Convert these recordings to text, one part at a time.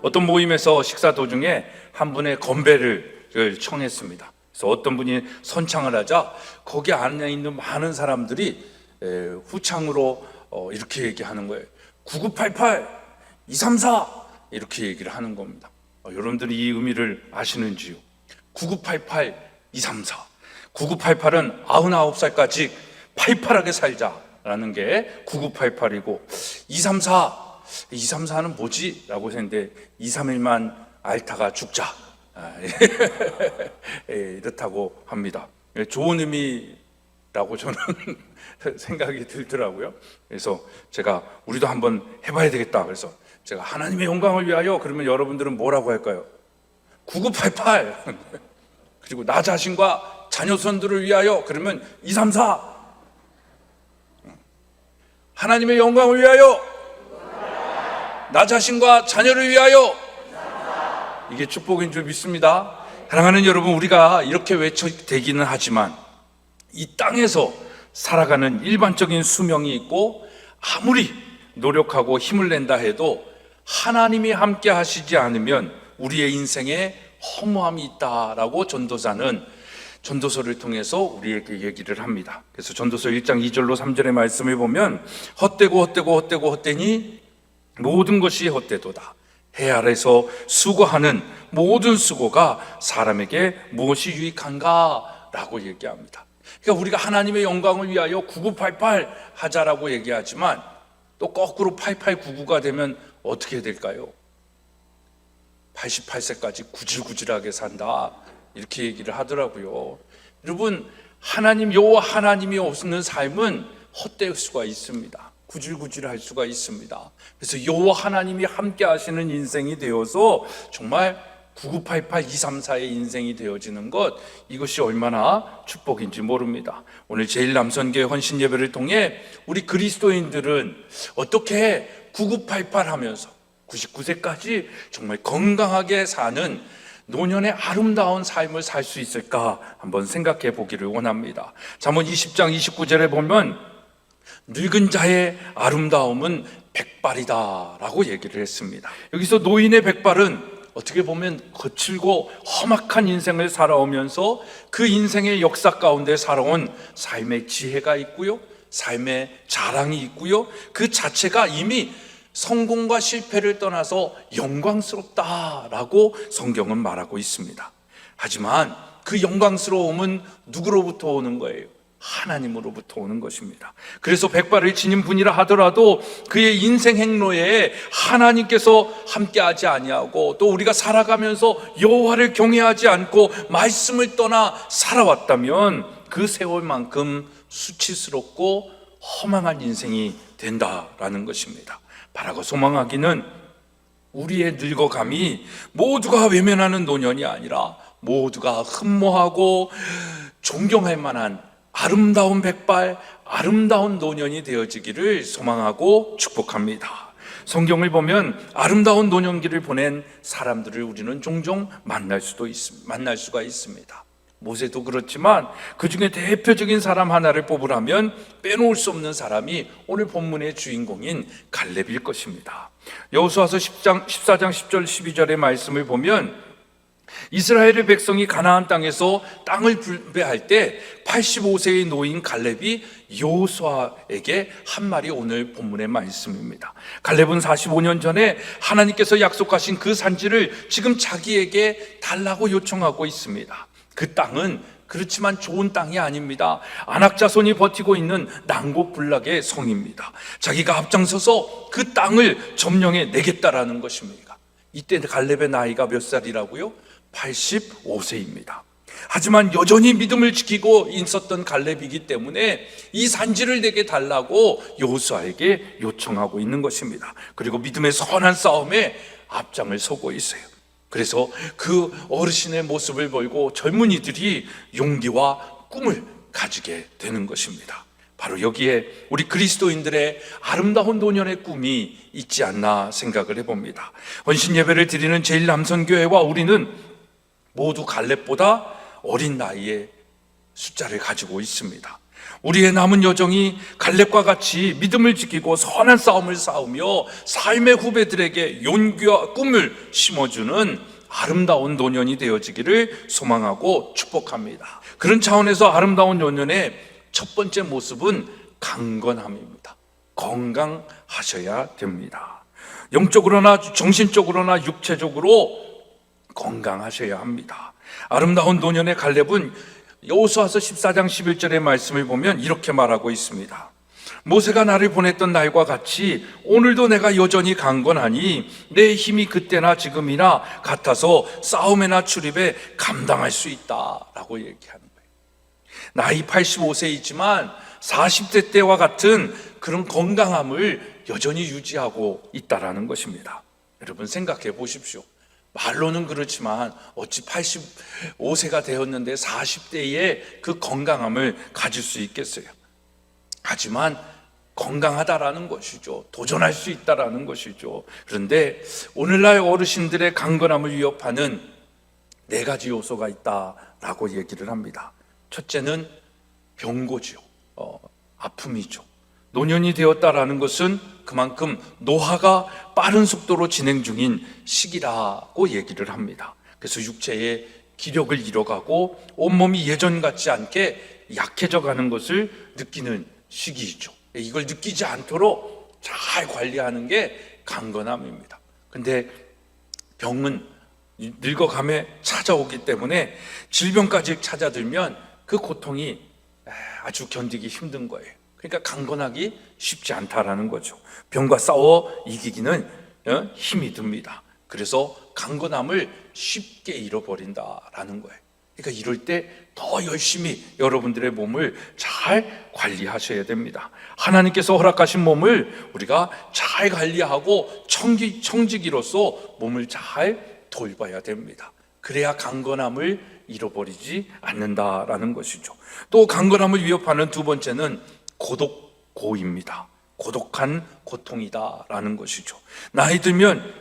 어떤 모임에서 식사 도중에 한 분의 건배를 청했습니다. 그래서 어떤 분이 선창을 하자 거기 안에 있는 많은 사람들이 후창으로 이렇게 얘기하는 거예요. 9988 234 이렇게 얘기를 하는 겁니다. 여러분들이 이 의미를 아시는지요? 9988 234 9988은 99살까지 팔팔하게 살자라는 게 9988이고 234는 뭐지? 라고 했는데 2, 3일만 앓다가 죽자 이렇다고 합니다. 좋은 의미라고 저는 생각이 들더라고요. 그래서 제가 우리도 한번 해봐야 되겠다. 그래서 제가 하나님의 영광을 위하여 그러면 여러분들은 뭐라고 할까요? 9988 그리고 나 자신과 자녀손들을 위하여 그러면 234 하나님의 영광을 위하여 나 자신과 자녀를 위하여 이게 축복인 줄 믿습니다. 사랑하는 여러분, 우리가 이렇게 외쳐대기는 하지만 이 땅에서 살아가는 일반적인 수명이 있고 아무리 노력하고 힘을 낸다 해도 하나님이 함께 하시지 않으면 우리의 인생에 허무함이 있다라고 전도사는 전도서를 통해서 우리에게 얘기를 합니다. 그래서 전도서 1장 2절로 3절의 말씀을 보면 헛되니 모든 것이 헛되도다. 해 아래서 수고하는 모든 수고가 사람에게 무엇이 유익한가? 라고 얘기합니다. 그러니까 우리가 하나님의 영광을 위하여 9988 하자라고 얘기하지만 또 거꾸로 8899가 되면 어떻게 될까요? 88세까지 구질구질하게 산다 이렇게 얘기를 하더라고요. 여러분, 여호와 하나님이 없는 삶은 헛될 수가 있습니다. 구질구질할 수가 있습니다. 그래서 여호와 하나님이 함께 하시는 인생이 되어서 정말 9988 234의 인생이 되어지는 것, 이것이 얼마나 축복인지 모릅니다. 오늘 제1남선교회 헌신 예배를 통해 우리 그리스도인들은 어떻게 9988 하면서 99세까지 정말 건강하게 사는 노년의 아름다운 삶을 살 수 있을까 한번 생각해 보기를 원합니다. 잠언 20장 29절에 보면 늙은 자의 아름다움은 백발이다 라고 얘기를 했습니다. 여기서 노인의 백발은 어떻게 보면 거칠고 험악한 인생을 살아오면서 그 인생의 역사 가운데 살아온 삶의 지혜가 있고요, 삶의 자랑이 있고요, 그 자체가 이미 성공과 실패를 떠나서 영광스럽다라고 성경은 말하고 있습니다. 하지만 그 영광스러움은 누구로부터 오는 거예요? 하나님으로부터 오는 것입니다. 그래서 백발을 지닌 분이라 하더라도 그의 인생 행로에 하나님께서 함께하지 아니하고 또 우리가 살아가면서 여호와를 경외하지 않고 말씀을 떠나 살아왔다면 그 세월만큼 수치스럽고 허망한 인생이 된다라는 것입니다. 바라고 소망하기는 우리의 늙어감이 모두가 외면하는 노년이 아니라 모두가 흠모하고 존경할 만한 아름다운 백발, 아름다운 노년이 되어지기를 소망하고 축복합니다. 성경을 보면 아름다운 노년기를 보낸 사람들을 우리는 종종 만날 수가 있습니다. 모세도 그렇지만 그 중에 대표적인 사람 하나를 뽑으라면 빼놓을 수 없는 사람이 오늘 본문의 주인공인 갈렙일 것입니다. 여호수아서 14장 10절 12절의 말씀을 보면 이스라엘의 백성이 가나안 땅에서 땅을 분배할 때 85세의 노인 갈렙이 여호수아에게 한 말이 오늘 본문의 말씀입니다. 갈렙은 45년 전에 하나님께서 약속하신 그 산지를 지금 자기에게 달라고 요청하고 있습니다. 그 땅은 그렇지만 좋은 땅이 아닙니다. 아낙 자손이 버티고 있는 난곡불락의 성입니다. 자기가 앞장서서 그 땅을 점령해 내겠다라는 것입니다. 이때 갈렙의 나이가 몇 살이라고요? 85세입니다. 하지만 여전히 믿음을 지키고 있었던 갈렙이기 때문에 이 산지를 내게 달라고 여호수아에게 요청하고 있는 것입니다. 그리고 믿음의 선한 싸움에 앞장을 서고 있어요. 그래서 그 어르신의 모습을 보고 젊은이들이 용기와 꿈을 가지게 되는 것입니다. 바로 여기에 우리 그리스도인들의 아름다운 노년의 꿈이 있지 않나 생각을 해봅니다. 헌신 예배를 드리는 제1남선교회와 우리는 모두 갈렙보다 어린 나이에 숫자를 가지고 있습니다. 우리의 남은 여정이 갈렙과 같이 믿음을 지키고 선한 싸움을 싸우며 삶의 후배들에게 용기와 꿈을 심어주는 아름다운 노년이 되어지기를 소망하고 축복합니다. 그런 차원에서 아름다운 노년의 첫 번째 모습은 강건함입니다. 건강하셔야 됩니다. 영적으로나 정신적으로나 육체적으로 건강하셔야 합니다. 아름다운 노년의 갈렙은 여호수아서 14장 11절의 말씀을 보면 이렇게 말하고 있습니다. 모세가 나를 보냈던 날과 같이 오늘도 내가 여전히 강건하니 내 힘이 그때나 지금이나 같아서 싸움에나 출입에 감당할 수 있다라고 얘기하는 거예요. 나이 85세이지만 40대 때와 같은 그런 건강함을 여전히 유지하고 있다라는 것입니다. 여러분 생각해 보십시오. 말로는 그렇지만 어찌 85세가 되었는데 40대에 그 건강함을 가질 수 있겠어요? 하지만 건강하다라는 것이죠. 도전할 수 있다라는 것이죠. 그런데 오늘날 어르신들의 강건함을 위협하는 4가지 요소가 있다라고 얘기를 합니다. 첫째는 병고지요. 아픔이죠. 노년이 되었다라는 것은 그만큼 노화가 빠른 속도로 진행 중인 시기라고 얘기를 합니다. 그래서 육체의 기력을 잃어가고 온몸이 예전 같지 않게 약해져 가는 것을 느끼는 시기이죠. 이걸 느끼지 않도록 잘 관리하는 게 강건함입니다. 근데 병은 늙어감에 찾아오기 때문에 질병까지 찾아들면 그 고통이 아주 견디기 힘든 거예요. 그러니까 강건하기 쉽지 않다라는 거죠. 병과 싸워 이기기는 힘이 듭니다. 그래서 강건함을 쉽게 잃어버린다라는 거예요. 그러니까 이럴 때 더 열심히 여러분들의 몸을 잘 관리하셔야 됩니다. 하나님께서 허락하신 몸을 우리가 잘 관리하고 청지기로서 몸을 잘 돌봐야 됩니다. 그래야 강건함을 잃어버리지 않는다라는 것이죠. 또 강건함을 위협하는 두 번째는 고독고입니다. 고독한 고통이다라는 것이죠. 나이 들면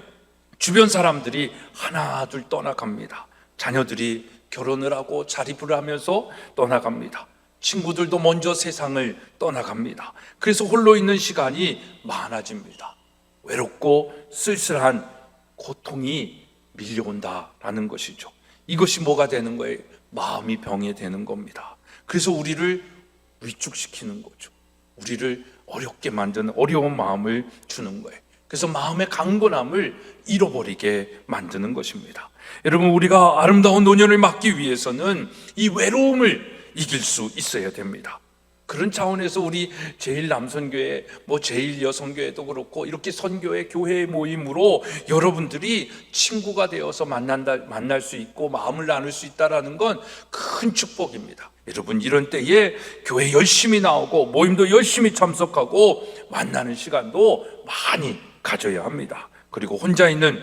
주변 사람들이 하나 둘 떠나갑니다. 자녀들이 결혼을 하고 자립을 하면서 떠나갑니다. 친구들도 먼저 세상을 떠나갑니다. 그래서 홀로 있는 시간이 많아집니다. 외롭고 쓸쓸한 고통이 밀려온다라는 것이죠. 이것이 뭐가 되는 거예요? 마음이 병이 되는 겁니다. 그래서 우리를 위축시키는 거죠. 우리를 어렵게 만드는 어려운 마음을 주는 거예요. 그래서 마음의 강건함을 잃어버리게 만드는 것입니다. 여러분, 우리가 아름다운 노년을 맞기 위해서는 이 외로움을 이길 수 있어야 됩니다. 그런 차원에서 우리 제1남선교회, 제1여성교회도 그렇고 이렇게 선교회 교회 모임으로 여러분들이 친구가 되어서 만날 수 있고 마음을 나눌 수 있다는 건 큰 축복입니다. 여러분, 이런 때에 교회 열심히 나오고 모임도 열심히 참석하고 만나는 시간도 많이 가져야 합니다. 그리고 혼자 있는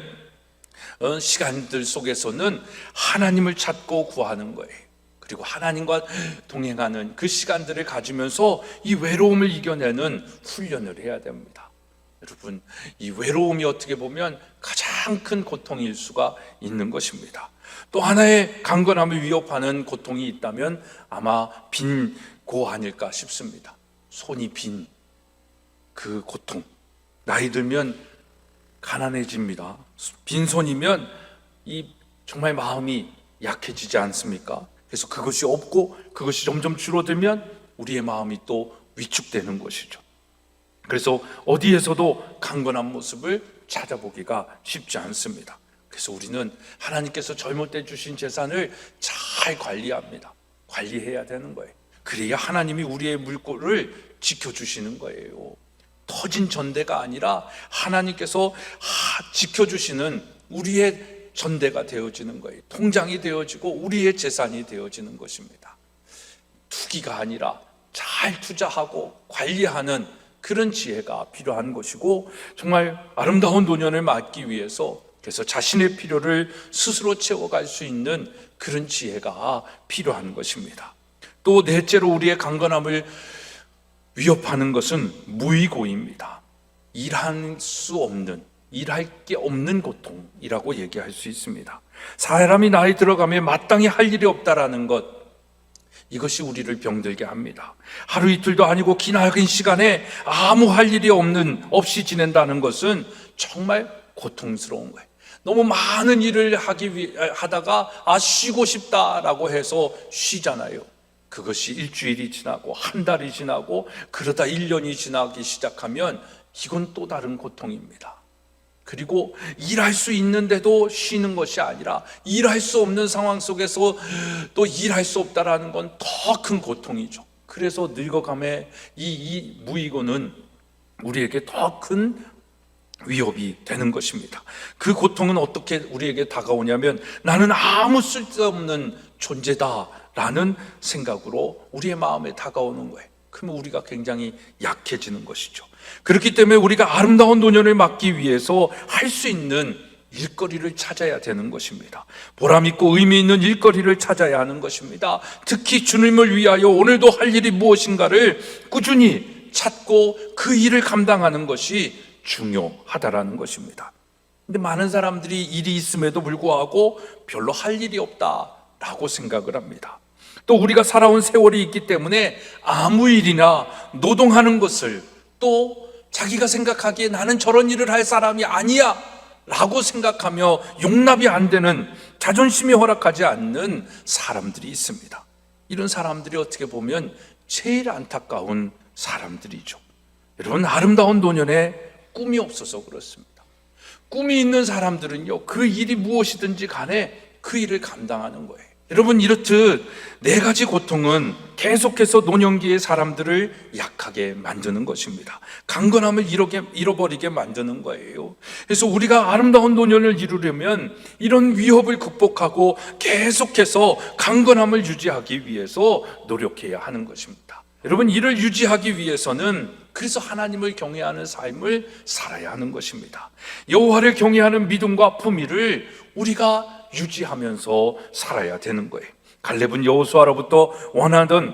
시간들 속에서는 하나님을 찾고 구하는 거예요. 그리고 하나님과 동행하는 그 시간들을 가지면서 이 외로움을 이겨내는 훈련을 해야 됩니다. 여러분, 이 외로움이 어떻게 보면 가장 큰 고통일 수가 있는 것입니다. 또 하나의 강건함을 위협하는 고통이 있다면 아마 빈고 아닐까 싶습니다. 손이 빈 그 고통. 나이 들면 가난해집니다. 빈손이면 정말 마음이 약해지지 않습니까? 그래서 그것이 없고 그것이 점점 줄어들면 우리의 마음이 또 위축되는 것이죠. 그래서 어디에서도 강건한 모습을 찾아보기가 쉽지 않습니다. 그래서 우리는 하나님께서 젊을 때 주신 재산을 잘 관리합니다. 관리해야 되는 거예요. 그래야 하나님이 우리의 물꼬를 지켜주시는 거예요. 터진 전대가 아니라 하나님께서 지켜주시는 우리의 전대가 되어지는 거예요. 통장이 되어지고 우리의 재산이 되어지는 것입니다. 투기가 아니라 잘 투자하고 관리하는 그런 지혜가 필요한 것이고, 정말 아름다운 노년을 맞기 위해서 그래서 자신의 필요를 스스로 채워갈 수 있는 그런 지혜가 필요한 것입니다. 또 넷째로 우리의 강건함을 위협하는 것은 무의고입니다. 일할 게 없는 고통이라고 얘기할 수 있습니다. 사람이 나이 들어가면 마땅히 할 일이 없다라는 것, 이것이 우리를 병들게 합니다. 하루 이틀도 아니고 기나긴 시간에 아무 할 일이 없이 지낸다는 것은 정말 고통스러운 거예요. 너무 많은 일을 하다가 쉬고 싶다라고 해서 쉬잖아요. 그것이 일주일이 지나고 한 달이 지나고 그러다 1년이 지나기 시작하면 이건 또 다른 고통입니다. 그리고 일할 수 있는데도 쉬는 것이 아니라 일할 수 없는 상황 속에서 또 일할 수 없다라는 건 더 큰 고통이죠. 그래서 늙어감에 이 무이고는 우리에게 더 큰 위협이 되는 것입니다. 그 고통은 어떻게 우리에게 다가오냐면 나는 아무 쓸데없는 존재다라는 생각으로 우리의 마음에 다가오는 거예요. 그러면 우리가 굉장히 약해지는 것이죠. 그렇기 때문에 우리가 아름다운 노년을 맞기 위해서 할 수 있는 일거리를 찾아야 되는 것입니다. 보람 있고 의미 있는 일거리를 찾아야 하는 것입니다. 특히 주님을 위하여 오늘도 할 일이 무엇인가를 꾸준히 찾고 그 일을 감당하는 것이 중요하다라는 것입니다. 근데 많은 사람들이 일이 있음에도 불구하고 별로 할 일이 없다라고 생각을 합니다. 또 우리가 살아온 세월이 있기 때문에 아무 일이나 노동하는 것을 또 자기가 생각하기에 나는 저런 일을 할 사람이 아니야 라고 생각하며 용납이 안 되는, 자존심이 허락하지 않는 사람들이 있습니다. 이런 사람들이 어떻게 보면 제일 안타까운 사람들이죠. 여러분, 아름다운 노년에 꿈이 없어서 그렇습니다. 꿈이 있는 사람들은요, 그 일이 무엇이든지 간에 그 일을 감당하는 거예요. 여러분, 이렇듯 네 가지 고통은 계속해서 노년기의 사람들을 약하게 만드는 것입니다. 강건함을 잃어버리게 만드는 거예요. 그래서 우리가 아름다운 노년을 이루려면 이런 위협을 극복하고 계속해서 강건함을 유지하기 위해서 노력해야 하는 것입니다. 여러분, 이를 유지하기 위해서는 그래서 하나님을 경외하는 삶을 살아야 하는 것입니다. 여호와를 경외하는 믿음과 품위를 우리가 유지하면서 살아야 되는 거예요. 갈렙은 여호수아로부터 원하던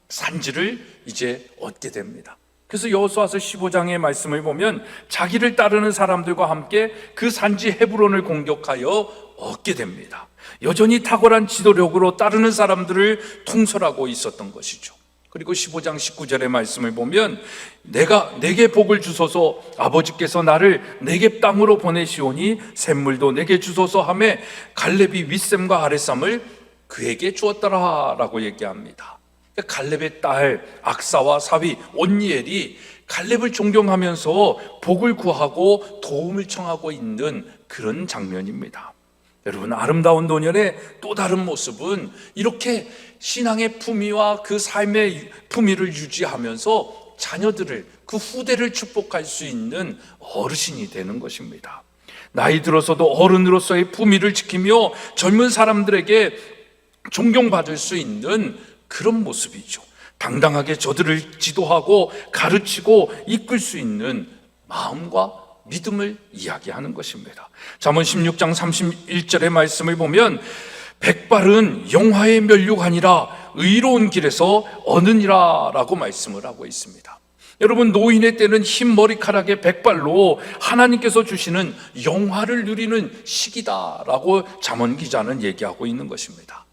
산지를 이제 얻게 됩니다. 그래서 여호수아서 15장의 말씀을 보면 자기를 따르는 사람들과 함께 그 산지 헤브론을 공격하여 얻게 됩니다. 여전히 탁월한 지도력으로 따르는 사람들을 통솔하고 있었던 것이죠. 그리고 15장 19절의 말씀을 보면 내게 복을 주소서, 아버지께서 나를 네겝 땅으로 보내시오니 샘물도 내게 주소서 하매 갈렙이 윗샘과 아랫샘을 그에게 주었더라 라고 얘기합니다. 갈렙의 딸 악사와 사위 온니엘이 갈렙을 존경하면서 복을 구하고 도움을 청하고 있는 그런 장면입니다. 여러분, 아름다운 노년의 또 다른 모습은 이렇게 신앙의 품위와 그 삶의 품위를 유지하면서 자녀들을, 그 후대를 축복할 수 있는 어르신이 되는 것입니다. 나이 들어서도 어른으로서의 품위를 지키며 젊은 사람들에게 존경받을 수 있는 그런 모습이죠. 당당하게 저들을 지도하고 가르치고 이끌 수 있는 마음과 믿음을 이야기하는 것입니다. 잠언 16장 31절의 말씀을 보면 백발은 영화의 면류관이라 의로운 길에서 얻느니라 라고 말씀을 하고 있습니다. 여러분, 노인의 때는 흰 머리카락의 백발로 하나님께서 주시는 영화를 누리는 시기다라고 잠언 기자는 얘기하고 있는 것입니다.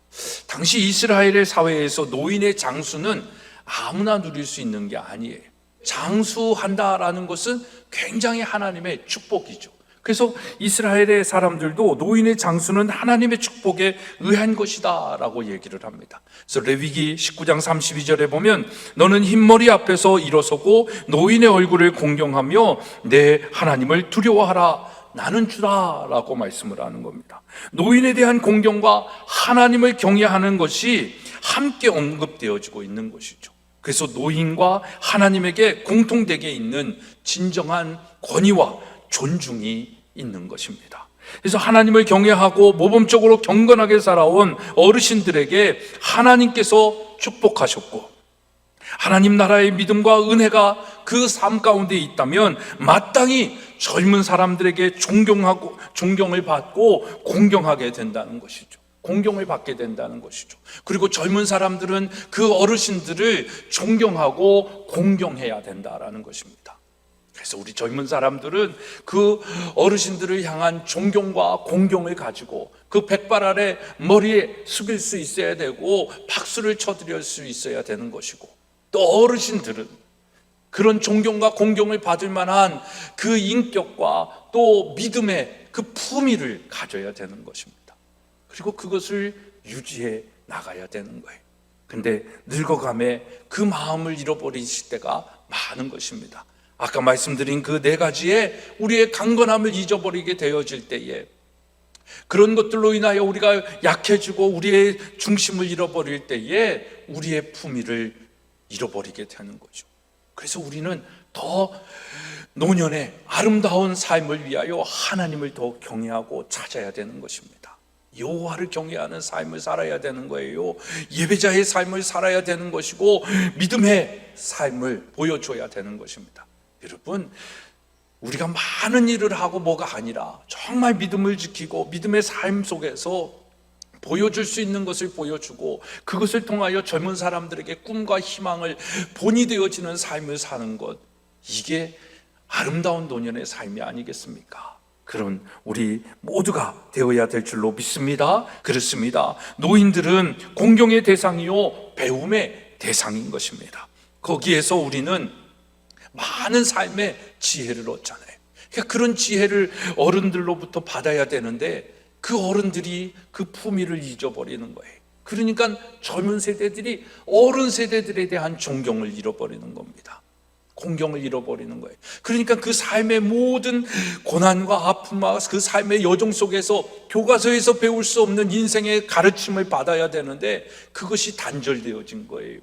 당시 이스라엘의 사회에서 노인의 장수는 아무나 누릴 수 있는 게 아니에요. 장수한다라는 것은 굉장히 하나님의 축복이죠. 그래서 이스라엘의 사람들도 노인의 장수는 하나님의 축복에 의한 것이다 라고 얘기를 합니다. 그래서 레위기 19장 32절에 보면 너는 흰머리 앞에서 일어서고 노인의 얼굴을 공경하며 내 하나님을 두려워하라, 나는 주다 라고 말씀을 하는 겁니다. 노인에 대한 공경과 하나님을 경외하는 것이 함께 언급되어지고 있는 것이죠. 그래서 노인과 하나님에게 공통되게 있는 진정한 권위와 존중이 있는 것입니다. 그래서 하나님을 경외하고 모범적으로 경건하게 살아온 어르신들에게 하나님께서 축복하셨고, 하나님 나라의 믿음과 은혜가 그 삶 가운데 있다면 마땅히 젊은 사람들에게 존경을 받고 공경하게 된다는 것이죠. 공경을 받게 된다는 것이죠. 그리고 젊은 사람들은 그 어르신들을 존경하고 공경해야 된다라는 것입니다. 그래서 우리 젊은 사람들은 그 어르신들을 향한 존경과 공경을 가지고 그 백발 아래 머리에 숙일 수 있어야 되고 박수를 쳐드릴 수 있어야 되는 것이고, 또 어르신들은 그런 존경과 공경을 받을 만한 그 인격과 또 믿음의 그 품위를 가져야 되는 것입니다. 그리고 그것을 유지해 나가야 되는 거예요. 근데 늙어감에 그 마음을 잃어버리실 때가 많은 것입니다. 아까 말씀드린 그 네 가지의 우리의 강건함을 잊어버리게 되어질 때에, 그런 것들로 인하여 우리가 약해지고 우리의 중심을 잃어버릴 때에 우리의 품위를 잃어버리게 되는 거죠. 그래서 우리는 더 노년의 아름다운 삶을 위하여 하나님을 더 경외하고 찾아야 되는 것입니다. 여호와를 경외하는 삶을 살아야 되는 거예요. 예배자의 삶을 살아야 되는 것이고 믿음의 삶을 보여줘야 되는 것입니다. 여러분, 우리가 많은 일을 하고 뭐가 아니라 정말 믿음을 지키고 믿음의 삶 속에서 보여줄 수 있는 것을 보여주고 그것을 통하여 젊은 사람들에게 꿈과 희망을 본이 되어지는 삶을 사는 것, 이게 아름다운 노년의 삶이 아니겠습니까? 그런 우리 모두가 되어야 될 줄로 믿습니다. 그렇습니다. 노인들은 공경의 대상이요 배움의 대상인 것입니다. 거기에서 우리는 많은 삶의 지혜를 얻잖아요. 그러니까 그런 지혜를 어른들로부터 받아야 되는데 그 어른들이 그 품위를 잊어버리는 거예요. 그러니까 젊은 세대들이 어른 세대들에 대한 존경을 잃어버리는 겁니다. 공경을 잃어버리는 거예요. 그러니까 그 삶의 모든 고난과 아픔과 그 삶의 여정 속에서 교과서에서 배울 수 없는 인생의 가르침을 받아야 되는데 그것이 단절되어진 거예요.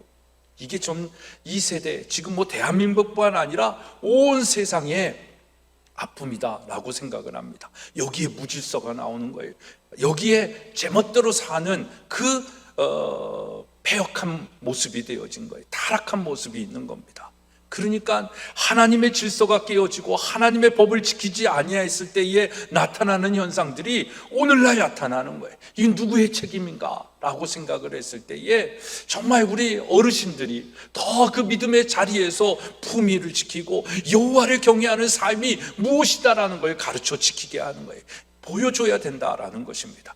이게 좀 이 세대, 지금 뭐 대한민국뿐만 아니라 온 세상의 아픔이다라고 생각을 합니다. 여기에 무질서가 나오는 거예요. 여기에 제멋대로 사는 그 패역한 모습이 되어진 거예요. 타락한 모습이 있는 겁니다. 그러니까 하나님의 질서가 깨어지고 하나님의 법을 지키지 아니하였을 때에 나타나는 현상들이 오늘날 나타나는 거예요. 이게 누구의 책임인가? 라고 생각을 했을 때에 정말 우리 어르신들이 더 그 믿음의 자리에서 품위를 지키고 여호와를 경외하는 삶이 무엇이다라는 걸 가르쳐 지키게 하는 거예요. 보여줘야 된다라는 것입니다.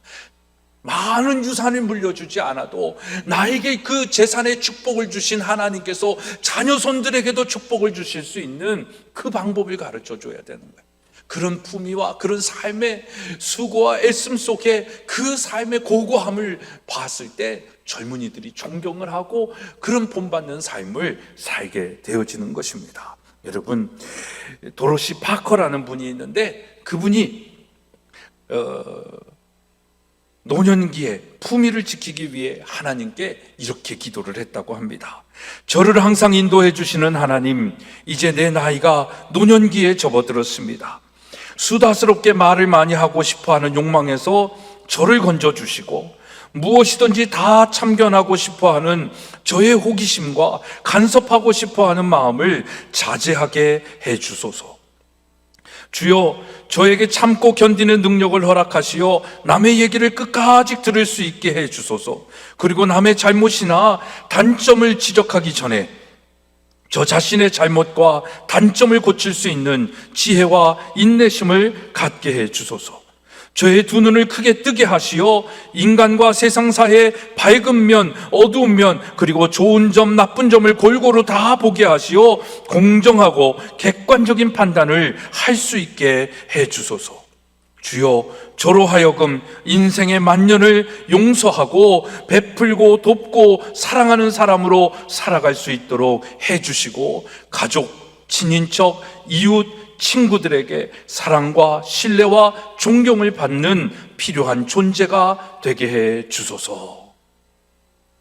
많은 유산을 물려주지 않아도 나에게 그 재산의 축복을 주신 하나님께서 자녀손들에게도 축복을 주실 수 있는 그 방법을 가르쳐 줘야 되는 거예요. 그런 품위와 그런 삶의 수고와 애씀 속에 그 삶의 고고함을 봤을 때 젊은이들이 존경을 하고 그런 본받는 삶을 살게 되어지는 것입니다. 여러분, 도로시 파커라는 분이 있는데 그분이 노년기에 품위를 지키기 위해 하나님께 이렇게 기도를 했다고 합니다. 저를 항상 인도해 주시는 하나님, 이제 내 나이가 노년기에 접어들었습니다. 수다스럽게 말을 많이 하고 싶어하는 욕망에서 저를 건져주시고 무엇이든지 다 참견하고 싶어하는 저의 호기심과 간섭하고 싶어하는 마음을 자제하게 해주소서. 주여, 저에게 참고 견디는 능력을 허락하시어 남의 얘기를 끝까지 들을 수 있게 해주소서. 그리고 남의 잘못이나 단점을 지적하기 전에 저 자신의 잘못과 단점을 고칠 수 있는 지혜와 인내심을 갖게 해주소서. 저의 두 눈을 크게 뜨게 하시어 인간과 세상사의 밝은 면, 어두운 면, 그리고 좋은 점, 나쁜 점을 골고루 다 보게 하시어 공정하고 객관적인 판단을 할 수 있게 해주소서. 주여, 저로 하여금 인생의 만년을 용서하고 베풀고 돕고 사랑하는 사람으로 살아갈 수 있도록 해주시고 가족, 친인척, 이웃, 친구들에게 사랑과 신뢰와 존경을 받는 필요한 존재가 되게 해 주소서.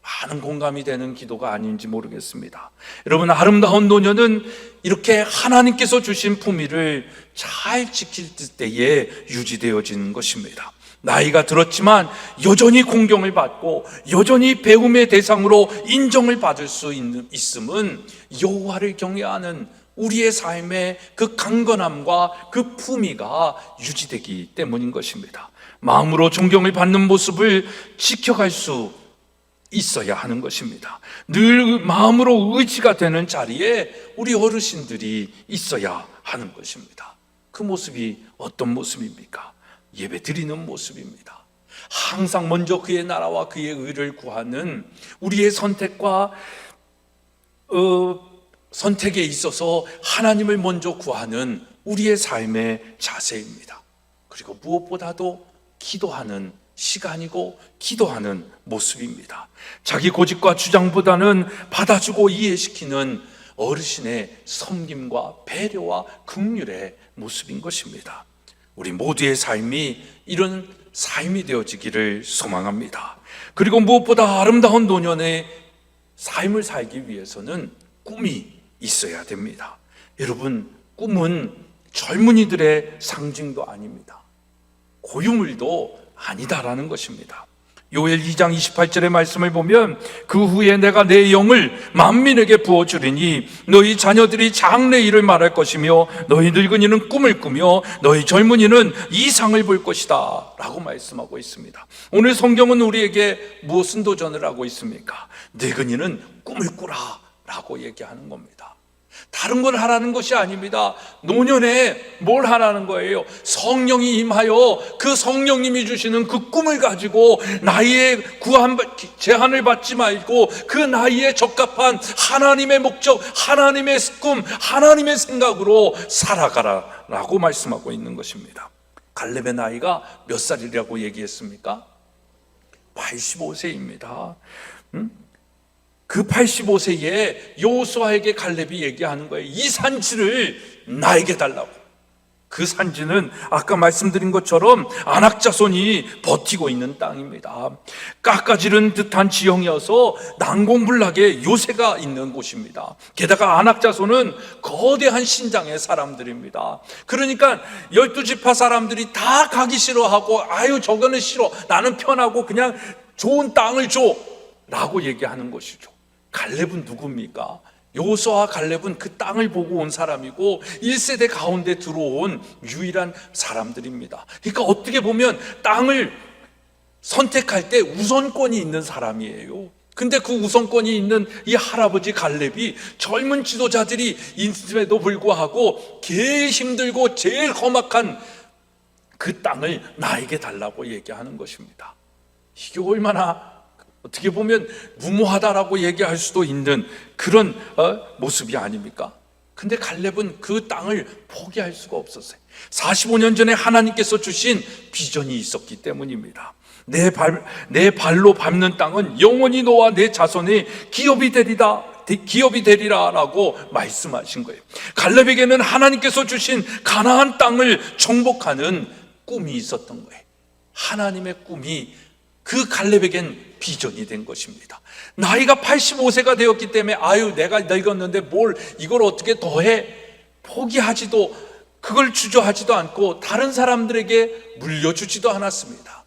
많은 공감이 되는 기도가 아닌지 모르겠습니다. 여러분, 아름다운 노년은 이렇게 하나님께서 주신 품위를 잘 지킬 때에 유지되어지는 것입니다. 나이가 들었지만 여전히 공경을 받고 여전히 배움의 대상으로 인정을 받을 수 있음은 여호와를 경외하는 우리의 삶의 그 강건함과 그 품위가 유지되기 때문인 것입니다. 마음으로 존경을 받는 모습을 지켜갈 수 있어야 하는 것입니다. 늘 마음으로 의지가 되는 자리에 우리 어르신들이 있어야 하는 것입니다. 그 모습이 어떤 모습입니까? 예배 드리는 모습입니다. 항상 먼저 그의 나라와 그의 의를 구하는 우리의 선택과 선택에 있어서 하나님을 먼저 구하는 우리의 삶의 자세입니다. 그리고 무엇보다도 기도하는 시간이고 기도하는 모습입니다. 자기 고집과 주장보다는 받아주고 이해시키는 어르신의 섬김과 배려와 긍휼의 모습인 것입니다. 우리 모두의 삶이 이런 삶이 되어지기를 소망합니다. 그리고 무엇보다 아름다운 노년의 삶을 살기 위해서는 꿈이 있어야 됩니다. 여러분, 꿈은 젊은이들의 상징도 아닙니다. 고유물도 아니다라는 것입니다. 요엘 2장 28절의 말씀을 보면 그 후에 내가 내 영을 만민에게 부어주리니 너희 자녀들이 장래 일을 말할 것이며 너희 늙은이는 꿈을 꾸며 너희 젊은이는 이상을 볼 것이다 라고 말씀하고 있습니다. 오늘 성경은 우리에게 무엇은 도전을 하고 있습니까? 늙은이는 꿈을 꾸라 라고 얘기하는 겁니다. 다른 걸 하라는 것이 아닙니다. 노년에 뭘 하라는 거예요? 성령이 임하여 그 성령님이 주시는 그 꿈을 가지고 나이에 제한을 받지 말고 그 나이에 적합한 하나님의 목적, 하나님의 꿈, 하나님의 생각으로 살아가라 라고 말씀하고 있는 것입니다. 갈렙의 나이가 몇 살이라고 얘기했습니까? 85세입니다. 그 85세에 여호수아에게 갈렙이 얘기하는 거예요. 이 산지를 나에게 달라고. 그 산지는 아까 말씀드린 것처럼 아낙 자손이 버티고 있는 땅입니다. 깎아지른 듯한 지형이어서 난공불락의 요새가 있는 곳입니다. 게다가 아낙 자손은 거대한 신장의 사람들입니다. 그러니까 12지파 사람들이 다 가기 싫어하고 아유 저거는 싫어, 나는 편하고 그냥 좋은 땅을 줘 라고 얘기하는 것이죠. 갈렙은 누굽니까? 여호수아와 갈렙은 그 땅을 보고 온 사람이고 1세대 가운데 들어온 유일한 사람들입니다. 그러니까 어떻게 보면 땅을 선택할 때 우선권이 있는 사람이에요. 근데 그 우선권이 있는 이 할아버지 갈렙이 젊은 지도자들이 있음에도 불구하고 제일 힘들고 제일 험악한 그 땅을 나에게 달라고 얘기하는 것입니다. 이게 얼마나 어떻게 보면 무모하다라고 얘기할 수도 있는 그런 모습이 아닙니까? 근데 갈렙은 그 땅을 포기할 수가 없었어요. 45년 전에 하나님께서 주신 비전이 있었기 때문입니다. 내 발로 밟는 땅은 영원히 너와 내 자손의 기업이 되리라 라고 말씀하신 거예요. 갈렙에게는 하나님께서 주신 가나안 땅을 정복하는 꿈이 있었던 거예요. 하나님의 꿈이 그 갈렙에겐 비전이 된 것입니다. 나이가 85세가 되었기 때문에 아유 내가 늙었는데 뭘 이걸 어떻게 더해? 포기하지도 그걸 주저하지도 않고 다른 사람들에게 물려주지도 않았습니다.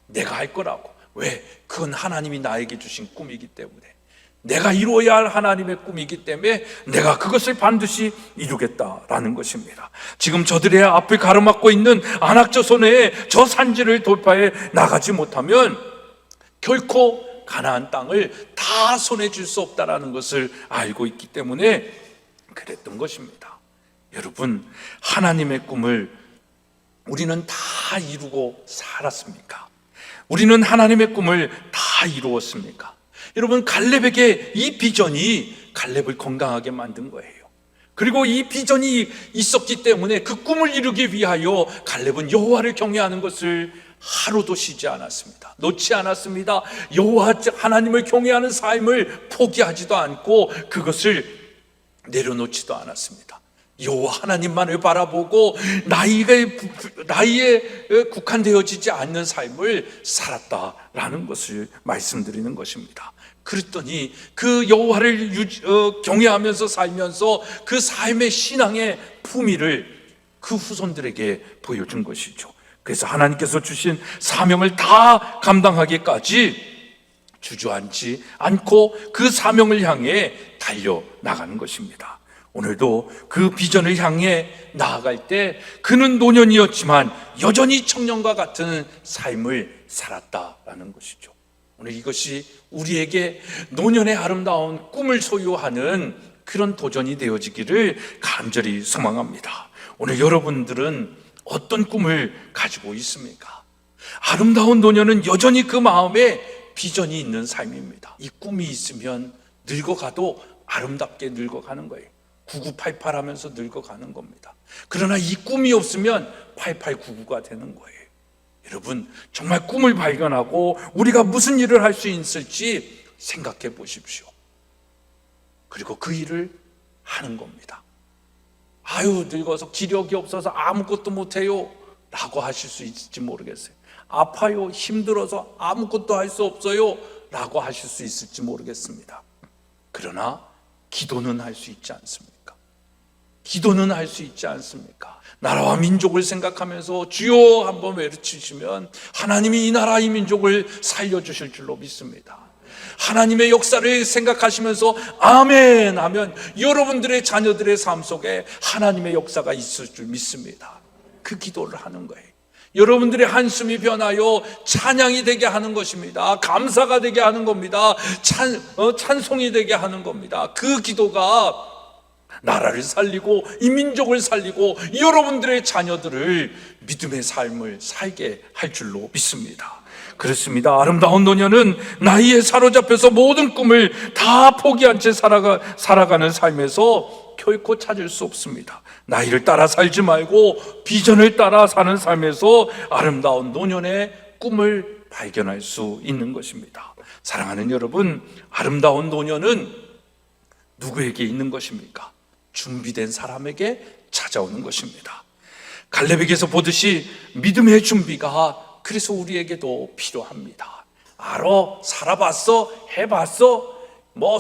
내가 할 거라고. 왜? 그건 하나님이 나에게 주신 꿈이기 때문에, 내가 이루어야 할 하나님의 꿈이기 때문에 내가 그것을 반드시 이루겠다라는 것입니다. 지금 저들의 앞을 가로막고 있는 아낙 자손의 저 산지를 돌파해 나가지 못하면 결코 가나안 땅을 다 손에 줄 수 없다라는 것을 알고 있기 때문에 그랬던 것입니다. 여러분, 하나님의 꿈을 우리는 다 이루고 살았습니까? 우리는 하나님의 꿈을 다 이루었습니까? 여러분, 갈렙에게 이 비전이 갈렙을 건강하게 만든 거예요. 그리고 이 비전이 있었기 때문에 그 꿈을 이루기 위하여 갈렙은 여호와를 경외하는 것을 하루도 쉬지 않았습니다. 놓지 않았습니다. 여호와 하나님을 경외하는 삶을 포기하지도 않고 그것을 내려놓지도 않았습니다. 여호와 하나님만을 바라보고 나이에 국한되어지지 않는 삶을 살았다라는 것을 말씀드리는 것입니다. 그랬더니 그 여호와를 경외하면서 살면서 그 삶의 신앙의 품위를 그 후손들에게 보여준 것이죠. 그래서 하나님께서 주신 사명을 다 감당하기까지 주저앉지 않고 그 사명을 향해 달려나가는 것입니다. 오늘도 그 비전을 향해 나아갈 때 그는 노년이었지만 여전히 청년과 같은 삶을 살았다라는 것이죠. 오늘 이것이 우리에게 노년의 아름다운 꿈을 소유하는 그런 도전이 되어지기를 간절히 소망합니다. 오늘 여러분들은 어떤 꿈을 가지고 있습니까? 아름다운 노년은 여전히 그 마음에 비전이 있는 삶입니다. 이 꿈이 있으면 늙어가도 아름답게 늙어가는 거예요. 9988 하면서 늙어가는 겁니다. 그러나 이 꿈이 없으면 8899가 되는 거예요. 여러분, 정말 꿈을 발견하고 우리가 무슨 일을 할 수 있을지 생각해 보십시오. 그리고 그 일을 하는 겁니다. 아유, 늙어서 기력이 없어서 아무것도 못해요 라고 하실 수 있을지 모르겠어요. 아파요, 힘들어서 아무것도 할 수 없어요 라고 하실 수 있을지 모르겠습니다. 그러나 기도는 할 수 있지 않습니까? 기도는 할 수 있지 않습니까? 나라와 민족을 생각하면서 주여 한번 외치시면 하나님이 이 나라 이 민족을 살려주실 줄로 믿습니다. 하나님의 역사를 생각하시면서 아멘 하면 여러분들의 자녀들의 삶 속에 하나님의 역사가 있을 줄 믿습니다. 그 기도를 하는 거예요. 여러분들의 한숨이 변하여 찬양이 되게 하는 것입니다. 감사가 되게 하는 겁니다. 찬송이 되게 하는 겁니다. 그 기도가 나라를 살리고 이 민족을 살리고 여러분들의 자녀들을 믿음의 삶을 살게 할 줄로 믿습니다. 그렇습니다. 아름다운 노년은 나이에 사로잡혀서 모든 꿈을 다 포기한 채 살아가는 삶에서 결코 찾을 수 없습니다. 나이를 따라 살지 말고 비전을 따라 사는 삶에서 아름다운 노년의 꿈을 발견할 수 있는 것입니다. 사랑하는 여러분, 아름다운 노년은 누구에게 있는 것입니까? 준비된 사람에게 찾아오는 것입니다. 갈렙에게서 보듯이 믿음의 준비가 그래서 우리에게도 필요합니다. 알아, 살아봤어, 해봤어,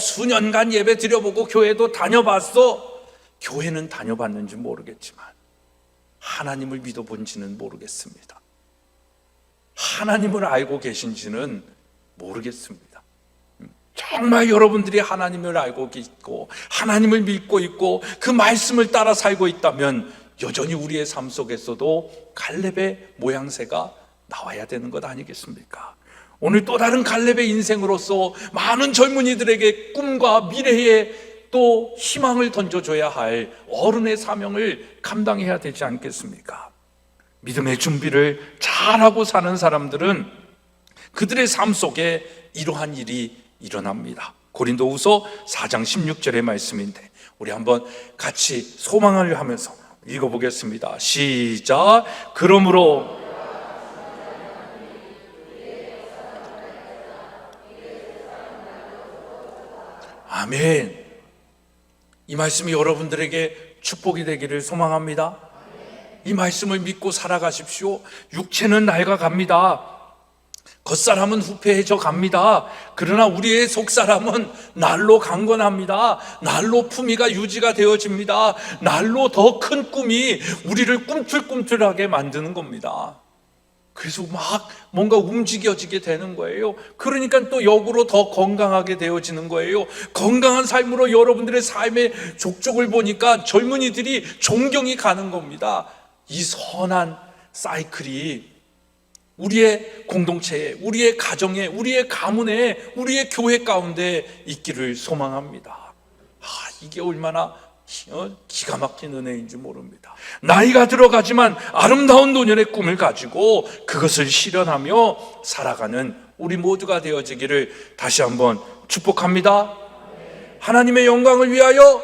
수년간 예배 드려보고 교회도 다녀봤어. 교회는 다녀봤는지 모르겠지만 하나님을 믿어본지는 모르겠습니다. 하나님을 알고 계신지는 모르겠습니다. 정말 여러분들이 하나님을 알고 있고 하나님을 믿고 있고 그 말씀을 따라 살고 있다면 여전히 우리의 삶 속에서도 갈렙의 모양새가 나와야 되는 것 아니겠습니까? 오늘 또 다른 갈렙의 인생으로서 많은 젊은이들에게 꿈과 미래에 또 희망을 던져줘야 할 어른의 사명을 감당해야 되지 않겠습니까? 믿음의 준비를 잘하고 사는 사람들은 그들의 삶 속에 이러한 일이 일어납니다. 고린도후서 4장 16절의 말씀인데 우리 한번 같이 소망을 하면서 읽어보겠습니다. 시작. 그러므로 아멘. 이 말씀이 여러분들에게 축복이 되기를 소망합니다. 이 말씀을 믿고 살아가십시오. 육체는 낡아갑니다. 겉사람은 후패해져 갑니다. 그러나 우리의 속사람은 날로 강건합니다. 날로 품위가 유지가 되어집니다. 날로 더 큰 꿈이 우리를 꿈틀꿈틀하게 만드는 겁니다. 그래서 막 뭔가 움직여지게 되는 거예요. 그러니까 또 역으로 더 건강하게 되어지는 거예요. 건강한 삶으로 여러분들의 삶의 족적을 보니까 젊은이들이 존경이 가는 겁니다. 이 선한 사이클이 우리의 공동체에, 우리의 가정에, 우리의 가문에, 우리의 교회 가운데 있기를 소망합니다. 이게 얼마나 기가 막힌 은혜인지 모릅니다. 나이가 들어가지만 아름다운 노년의 꿈을 가지고 그것을 실현하며 살아가는 우리 모두가 되어지기를 다시 한번 축복합니다. 하나님의 영광을 위하여,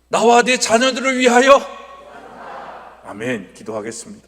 나와 내 자녀들을 위하여, 아멘. 기도하겠습니다.